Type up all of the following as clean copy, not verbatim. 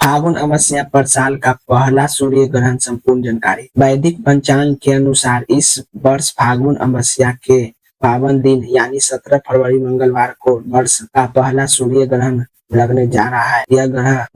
फागुन अमावस्या पर साल का पहला सूर्य ग्रहण। संपूर्ण जानकारी। वैदिक पंचांग के अनुसार इस वर्ष फागुन अमावस्या के पावन दिन यानी 17 फरवरी मंगलवार को वर्ष का पहला सूर्य ग्रहण लगने जा रहा है। यह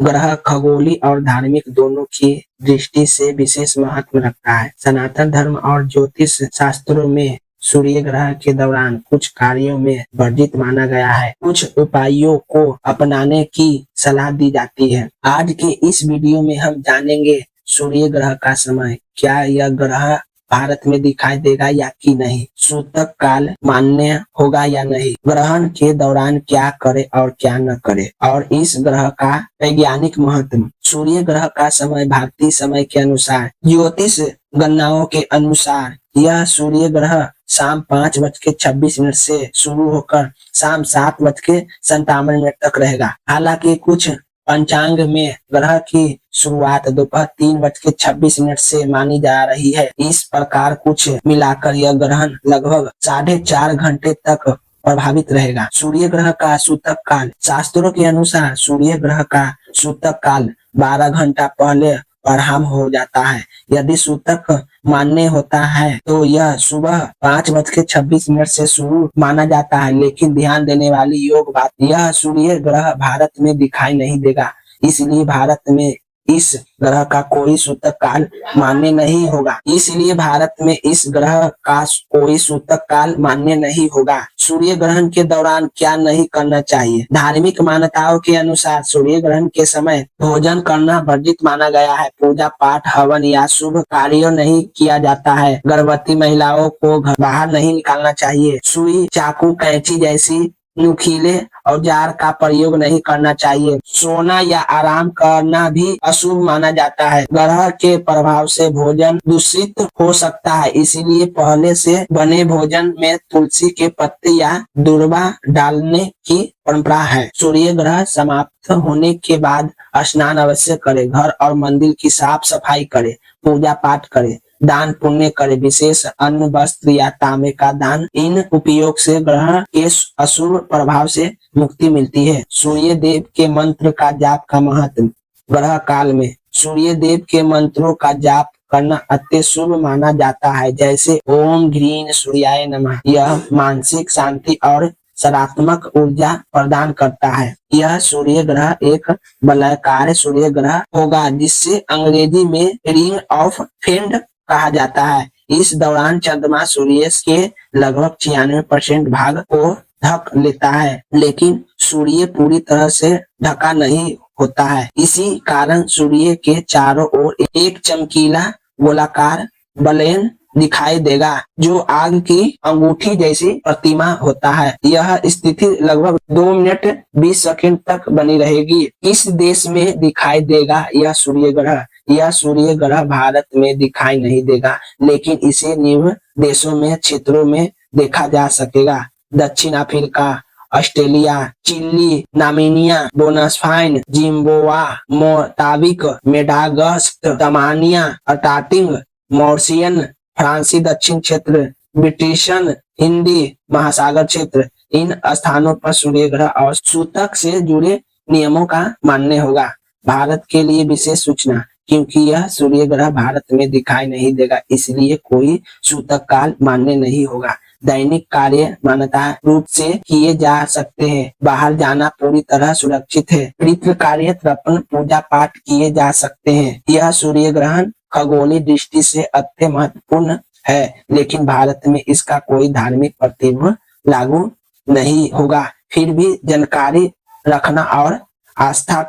ग्रह खगोलीय और धार्मिक दोनों की दृष्टि से विशेष महत्व रखता है। सनातन धर्म और ज्योतिष शास्त्रों में सूर्य ग्रहण के दौरान कुछ कार्यों में वर्जित माना गया है। कुछ उपायों को अपनाने की सलाह दी जाती है। आज के इस वीडियो में हम जानेंगे सूर्य ग्रहण का समय, क्या यह ग्रह भारत में दिखाई देगा या कि नहीं, सूतक काल मान्य होगा या नहीं, ग्रहण के दौरान क्या करे और क्या न करे, और इस ग्रह का वैज्ञानिक महत्व। सूर्य ग्रहण का समय भारतीय समय के अनुसार ज्योतिष गणनाओं के अनुसार यह सूर्य ग्रहण शाम 5:26 से शुरू होकर शाम 7:57 तक रहेगा। हालांकि कुछ पंचांग में ग्रह की शुरुआत दोपहर 3:26 से मानी जा रही है। इस प्रकार कुछ मिलाकर यह ग्रहण लगभग 4.5 घंटे तक प्रभावित रहेगा। सूर्य ग्रहण का सूतक काल। शास्त्रों के अनुसार सूर्य ग्रहण का सूतक काल 12 घंटा पहले आरंभ हो जाता है। यदि सूतक मान्य होता है तो यह सुबह 5:26 से शुरू माना जाता है। लेकिन ध्यान देने वाली योग बात, यह सूर्य ग्रहण भारत में दिखाई नहीं देगा, इसलिए भारत में इस ग्रह का कोई सूतक काल मान्य नहीं होगा। इसलिए भारत में इस ग्रह का कोई सूतक काल मान्य नहीं होगा। सूर्य ग्रहण के दौरान क्या नहीं करना चाहिए। धार्मिक मान्यताओं के अनुसार सूर्य ग्रहण के समय भोजन करना वर्जित माना गया है। पूजा पाठ, हवन या शुभ कार्य नहीं किया जाता है। गर्भवती महिलाओं को घर बाहर नहीं निकालना चाहिए। सुई, चाकू, कैंची जैसी नुकीले औजार का प्रयोग नहीं करना चाहिए। सोना या आराम करना भी अशुभ माना जाता है। ग्रह के प्रभाव से भोजन दूषित हो सकता है, इसलिए पहले से बने भोजन में तुलसी के पत्ते या दूर्वा डालने की परंपरा है। सूर्य ग्रहण समाप्त होने के बाद स्नान अवश्य करे, घर और मंदिर की साफ सफाई करे, पूजा पाठ करे, दान पुण्य करे, विशेष अन्न, वस्त्र या तांबे का दान। इन उपयोग से ग्रह के अशुभ प्रभाव से मुक्ति मिलती है। सूर्य देव के मंत्र का जाप का महत्व। ग्रह काल में सूर्य देव के मंत्रों का जाप करना अत्यंत शुभ माना जाता है, जैसे ओम ह्रीं सूर्याय नमः। यह मानसिक शांति और सकारात्मक ऊर्जा प्रदान करता है। यह सूर्य ग्रहण एक वलयाकार सूर्य ग्रहण होगा, जिससे अंग्रेजी में रिंग ऑफ फ्रेंड कहा जाता है। इस दौरान चंद्रमा सूर्य के लगभग 96% भाग को ढक लेता है, लेकिन सूर्य पूरी तरह से ढका नहीं होता है। इसी कारण सूर्य के चारों ओर एक चमकीला गोलाकार बलेन दिखाई देगा, जो आग की अंगूठी जैसी प्रतिमा होता है। यह स्थिति लगभग 2 मिनट 20 सेकंड तक बनी रहेगी। किस देश में दिखाई देगा यह सूर्य ग्रहण? यह सूर्य ग्रहण भारत में दिखाई नहीं देगा, लेकिन इसे निम्न देशों में क्षेत्रों में देखा जा सकेगा। दक्षिण Africa, Australia, Chile, Namibia, Botswana, Zimbabwe, Mozambique, Madagascar, Tanzania, Antarctica, Mauritius, फ्रांसीसी दक्षिण क्षेत्र, ब्रिटिशन हिंदी महासागर क्षेत्र। इन स्थानों पर सूर्य ग्रहण और सूतक से जुड़े नियमों का मान्य होगा। भारत के लिए विशेष सूचना, क्योंकि यह सूर्य ग्रहण भारत में दिखाई नहीं देगा, इसलिए कोई सूतक काल मान्य नहीं होगा। दैनिक कार्य मान्यता रूप से किए जा सकते हैं। बाहर जाना पूरी तरह सुरक्षित है। पितृ कार्य, तर्पण, पूजा पाठ किए जा सकते हैं। यह सूर्य ग्रहण खगोलीय दृष्टि से अत्यंत महत्वपूर्ण है, लेकिन भारत में इसका कोई धार्मिक प्रतिबंध लागू नहीं होगा। फिर भी जानकारी रखना और आस्था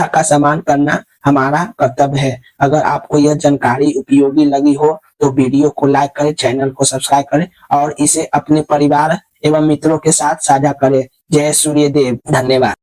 का सम्मान करना हमारा कर्तव्य है। अगर आपको यह जानकारी उपयोगी लगी हो तो वीडियो को लाइक करें, चैनल को सब्सक्राइब करें और इसे अपने परिवार एवं मित्रों के साथ साझा करें। जय सूर्य देव। धन्यवाद।